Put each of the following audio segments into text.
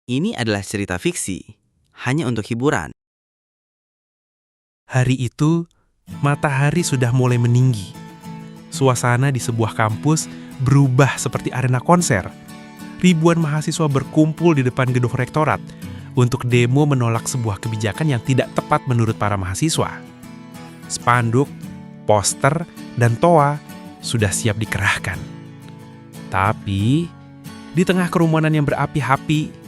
Ini adalah cerita fiksi, hanya untuk hiburan. Hari itu, matahari sudah mulai meninggi. Suasana di sebuah kampus berubah seperti arena konser. Ribuan mahasiswa berkumpul di depan gedung rektorat untuk demo menolak sebuah kebijakan yang tidak tepat menurut para mahasiswa. Spanduk, poster, dan toa sudah siap dikerahkan. Tapi, di tengah kerumunan yang berapi-api,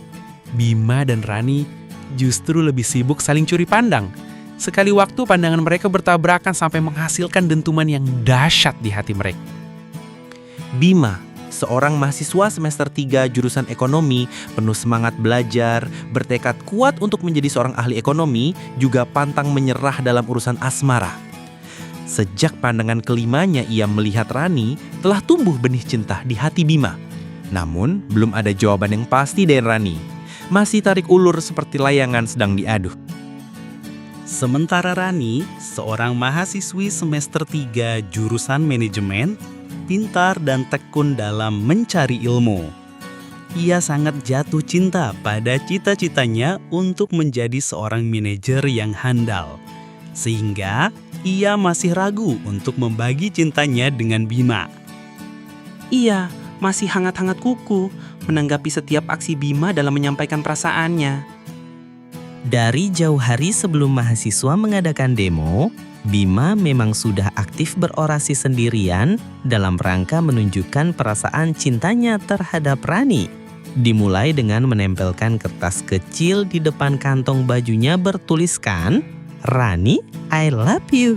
Bima dan Rani justru lebih sibuk saling curi pandang. Sekali waktu pandangan mereka bertabrakan sampai menghasilkan dentuman yang dahsyat di hati mereka. Bima, seorang mahasiswa semester 3 jurusan ekonomi, penuh semangat belajar, bertekad kuat untuk menjadi seorang ahli ekonomi, juga pantang menyerah dalam urusan asmara. Sejak pandangan kelimanya ia melihat Rani, telah tumbuh benih cinta di hati Bima. Namun, belum ada jawaban yang pasti dari Rani. Masih tarik ulur seperti layangan sedang diadu. Sementara Rani, seorang mahasiswi semester 3 jurusan manajemen, pintar dan tekun dalam mencari ilmu. Ia sangat jatuh cinta pada cita-citanya untuk menjadi seorang manajer yang handal. Sehingga ia masih ragu untuk membagi cintanya dengan Bima. Ia masih hangat-hangat kuku menanggapi setiap aksi Bima dalam menyampaikan perasaannya. Dari jauh hari sebelum mahasiswa mengadakan demo, Bima memang sudah aktif berorasi sendirian dalam rangka menunjukkan perasaan cintanya terhadap Rani. Dimulai dengan menempelkan kertas kecil di depan kantong bajunya bertuliskan, "Rani, I love you."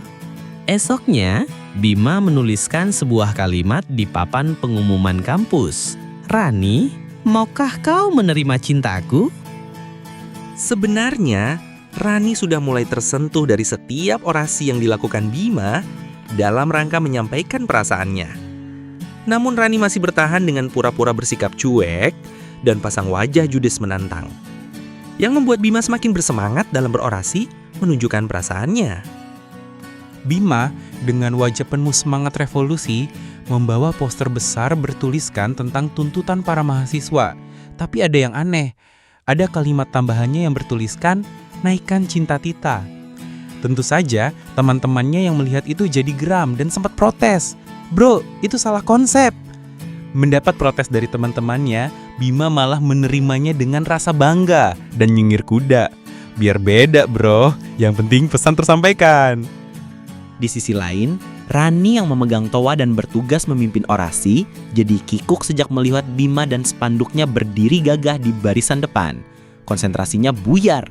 Esoknya, Bima menuliskan sebuah kalimat di papan pengumuman kampus. "Rani, maukah kau menerima cintaku?" Sebenarnya, Rani sudah mulai tersentuh dari setiap orasi yang dilakukan Bima dalam rangka menyampaikan perasaannya. Namun Rani masih bertahan dengan pura-pura bersikap cuek dan pasang wajah judes menantang, yang membuat Bima semakin bersemangat dalam berorasi menunjukkan perasaannya. Bima dengan wajah penuh semangat revolusi membawa poster besar bertuliskan tentang tuntutan para mahasiswa. Tapi ada yang aneh. Ada kalimat tambahannya yang bertuliskan, "Naikkan cinta Tita." Tentu saja, teman-temannya yang melihat itu jadi geram dan sempat protes. "Bro, itu salah konsep." Mendapat protes dari teman-temannya, Bima malah menerimanya dengan rasa bangga dan nyengir kuda. "Biar beda, bro. Yang penting pesan tersampaikan." Di sisi lain, Rani yang memegang toa dan bertugas memimpin orasi jadi kikuk sejak melihat Bima dan spanduknya berdiri gagah di barisan depan. Konsentrasinya buyar.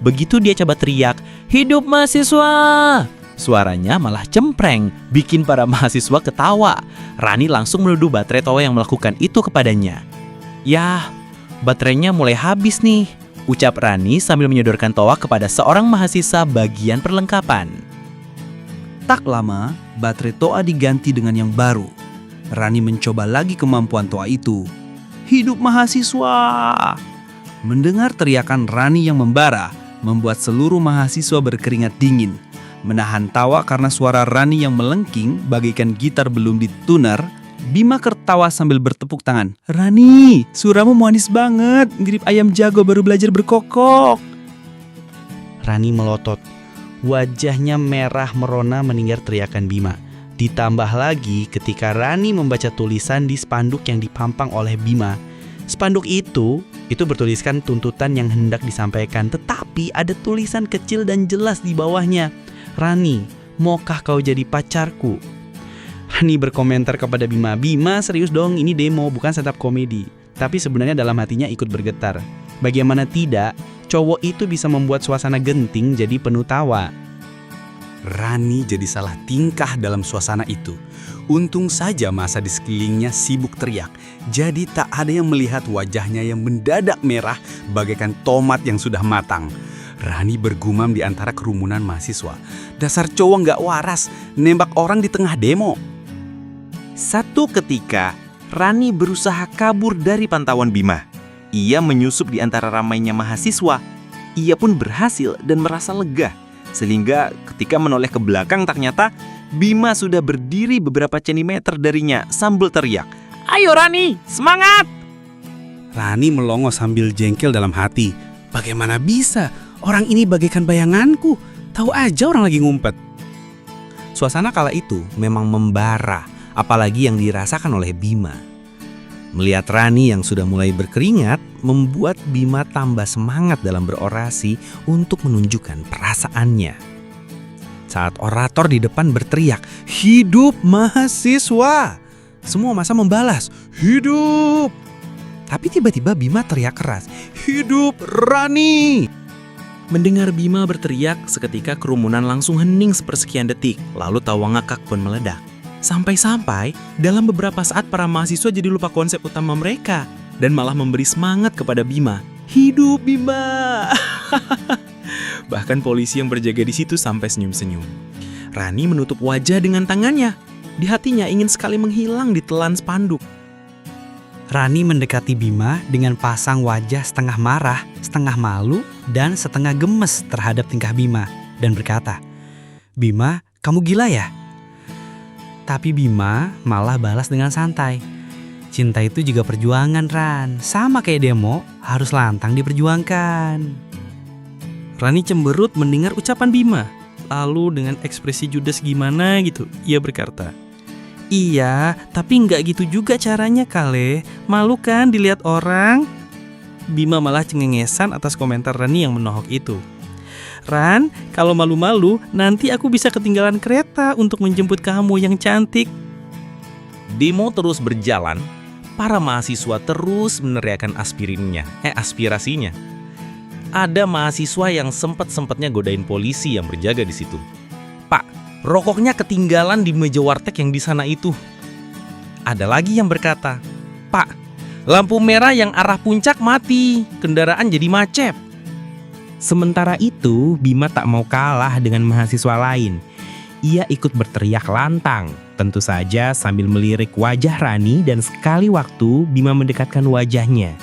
Begitu dia coba teriak, "Hidup mahasiswa!" Suaranya malah cempreng, bikin para mahasiswa ketawa. Rani langsung menuduh baterai toa yang melakukan itu kepadanya. "Yah, baterainya mulai habis nih," ucap Rani sambil menyodorkan toa kepada seorang mahasiswa bagian perlengkapan. Tak lama, baterai toa diganti dengan yang baru. Rani mencoba lagi kemampuan toa itu. "Hidup mahasiswa!" Mendengar teriakan Rani yang membara, membuat seluruh mahasiswa berkeringat dingin. Menahan tawa karena suara Rani yang melengking bagaikan gitar belum dituner, Bima tertawa sambil bertepuk tangan. "Rani, suaramu manis banget, mirip ayam jago baru belajar berkokok." Rani melotot. Wajahnya merah merona mendengar teriakan Bima. Ditambah lagi ketika Rani membaca tulisan di spanduk yang dipampang oleh Bima. Spanduk itu bertuliskan tuntutan yang hendak disampaikan, tetapi ada tulisan kecil dan jelas di bawahnya. "Rani, maukah kau jadi pacarku?" Rani berkomentar kepada Bima, "Bima, serius dong, ini demo bukan stand up komedi." Tapi sebenarnya dalam hatinya ikut bergetar. Bagaimana tidak, cowok itu bisa membuat suasana genting jadi penuh tawa. Rani jadi salah tingkah dalam suasana itu. Untung saja masa di sekelilingnya sibuk teriak, jadi tak ada yang melihat wajahnya yang mendadak merah bagaikan tomat yang sudah matang. Rani bergumam di antara kerumunan mahasiswa, "Dasar cowok nggak waras, nembak orang di tengah demo." Satu ketika, Rani berusaha kabur dari pantauan Bima. Ia menyusup di antara ramainya mahasiswa. Ia pun berhasil dan merasa lega. Sehingga ketika menoleh ke belakang ternyata Bima sudah berdiri beberapa sentimeter darinya sambil teriak, "Ayo Rani, semangat!" Rani melongo sambil jengkel dalam hati. Bagaimana bisa? Orang ini bagaikan bayanganku. Tahu aja orang lagi ngumpet. Suasana kala itu memang membara, apalagi yang dirasakan oleh Bima. Melihat Rani yang sudah mulai berkeringat, membuat Bima tambah semangat dalam berorasi untuk menunjukkan perasaannya. Saat orator di depan berteriak, "Hidup mahasiswa!" Semua massa membalas, "Hidup!" Tapi tiba-tiba Bima teriak keras, "Hidup Rani!" Mendengar Bima berteriak, seketika kerumunan langsung hening sepersekian detik, lalu tawa ngakak pun meledak. Sampai-sampai dalam beberapa saat para mahasiswa jadi lupa konsep utama mereka dan malah memberi semangat kepada Bima. "Hidup Bima!" Bahkan polisi yang berjaga di situ sampai senyum-senyum. Rani menutup wajah dengan tangannya. Di hatinya ingin sekali menghilang di telan spanduk. Rani mendekati Bima dengan pasang wajah setengah marah, setengah malu, dan setengah gemes terhadap tingkah Bima dan berkata, "Bima, kamu gila ya?" Tapi Bima malah balas dengan santai, "Cinta itu juga perjuangan, Ran. Sama kayak demo, harus lantang diperjuangkan." Rani cemberut mendengar ucapan Bima. Lalu dengan ekspresi judes gimana gitu, ia berkata, "Iya, tapi nggak gitu juga caranya kale. Malu kan dilihat orang?" Bima malah cengengesan atas komentar Rani yang menohok itu. "Ran, kalau malu-malu, nanti aku bisa ketinggalan kereta untuk menjemput kamu yang cantik." Demo terus berjalan, para mahasiswa terus meneriakkan aspirasinya. Ada mahasiswa yang sempat-sempatnya godain polisi yang berjaga di situ. "Pak, rokoknya ketinggalan di meja warteg yang di sana itu." Ada lagi yang berkata, "Pak, lampu merah yang arah puncak mati, kendaraan jadi macet." Sementara itu, Bima tak mau kalah dengan mahasiswa lain. Ia ikut berteriak lantang, tentu saja sambil melirik wajah Rani dan sekali waktu Bima mendekatkan wajahnya.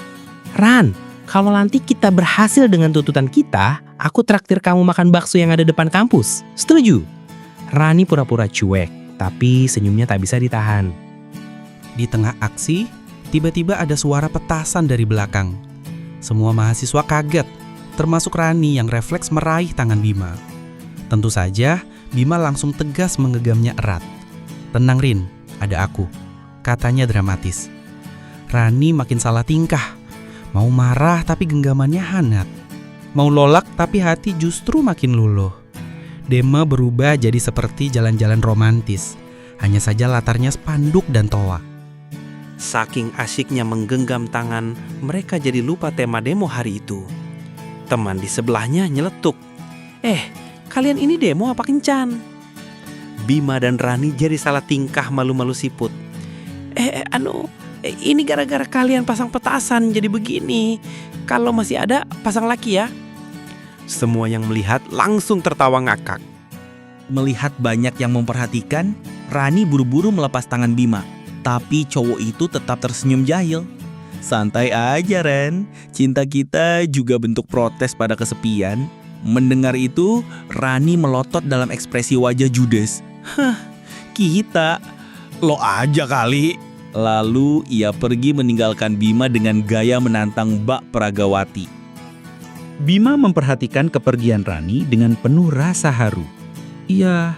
"Ran, kalau nanti kita berhasil dengan tuntutan kita, aku traktir kamu makan bakso yang ada depan kampus. Setuju?" Rani pura-pura cuek, tapi senyumnya tak bisa ditahan. Di tengah aksi, tiba-tiba ada suara petasan dari belakang. Semua mahasiswa kaget, termasuk Rani yang refleks meraih tangan Bima. Tentu saja, Bima langsung tegas menggenggamnya erat. "Tenang Rin, ada aku," katanya dramatis. Rani makin salah tingkah. Mau marah tapi genggamannya hangat. Mau lolak tapi hati justru makin luluh. Dema berubah jadi seperti jalan-jalan romantis. Hanya saja latarnya spanduk dan toa. Saking asyiknya menggenggam tangan, mereka jadi lupa tema demo hari itu. Teman di sebelahnya nyeletuk, kalian ini demo apa kencan?" Bima dan Rani jadi salah tingkah malu-malu siput. Ini gara-gara kalian pasang petasan jadi begini. Kalau masih ada, pasang lagi ya." Semua yang melihat langsung tertawa ngakak. Melihat banyak yang memperhatikan, Rani buru-buru melepas tangan Bima. Tapi cowok itu tetap tersenyum jahil. "Santai aja Ren, cinta kita juga bentuk protes pada kesepian." Mendengar itu, Rani melotot dalam ekspresi wajah judes. Kita, "Lo aja kali." Lalu ia pergi meninggalkan Bima dengan gaya menantang Mbak Pragawati. Bima memperhatikan kepergian Rani dengan penuh rasa haru. "Iya,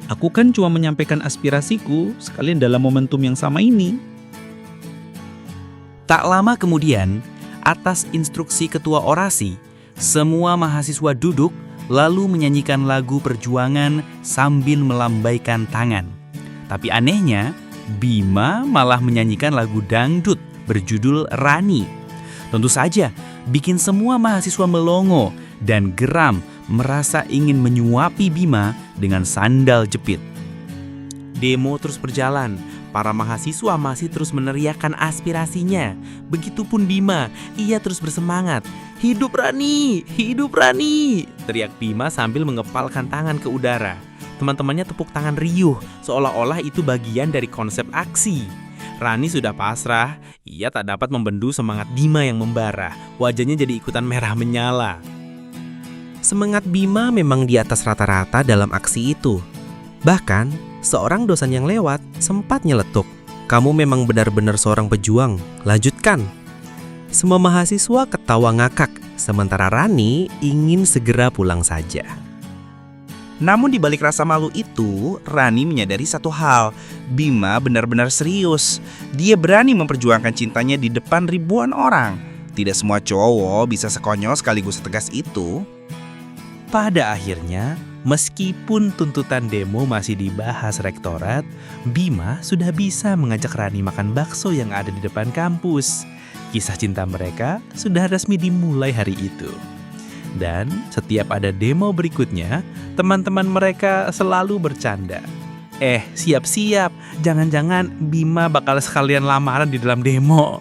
aku kan cuma menyampaikan aspirasiku sekalian dalam momentum yang sama ini." Tak lama kemudian, atas instruksi ketua orasi, semua mahasiswa duduk lalu menyanyikan lagu perjuangan sambil melambaikan tangan. Tapi anehnya, Bima malah menyanyikan lagu dangdut berjudul Rani. Tentu saja, bikin semua mahasiswa melongo dan geram merasa ingin menyuapi Bima dengan sandal jepit. demo terus berjalan. Para mahasiswa masih terus meneriakkan aspirasinya. Begitupun Bima, ia terus bersemangat. "Hidup Rani! Hidup Rani!" teriak Bima sambil mengepalkan tangan ke udara. Teman-temannya tepuk tangan riuh, seolah-olah itu bagian dari konsep aksi. Rani sudah pasrah, ia tak dapat membendung semangat Bima yang membara. Wajahnya jadi ikutan merah menyala. Semangat Bima memang di atas rata-rata dalam aksi itu. Bahkan, seorang dosen yang lewat sempat nyeletuk, "Kamu memang benar-benar seorang pejuang, lanjutkan." Semua mahasiswa ketawa ngakak, sementara Rani ingin segera pulang saja. Namun di balik rasa malu itu, Rani menyadari satu hal. Bima benar-benar serius. Dia berani memperjuangkan cintanya di depan ribuan orang. Tidak semua cowok bisa sekonyol sekaligus setegas itu. Pada akhirnya, meskipun tuntutan demo masih dibahas rektorat, Bima sudah bisa mengajak Rani makan bakso yang ada di depan kampus. Kisah cinta mereka sudah resmi dimulai hari itu. Dan setiap ada demo berikutnya, teman-teman mereka selalu bercanda. Siap-siap, jangan-jangan Bima bakal sekalian lamaran di dalam demo.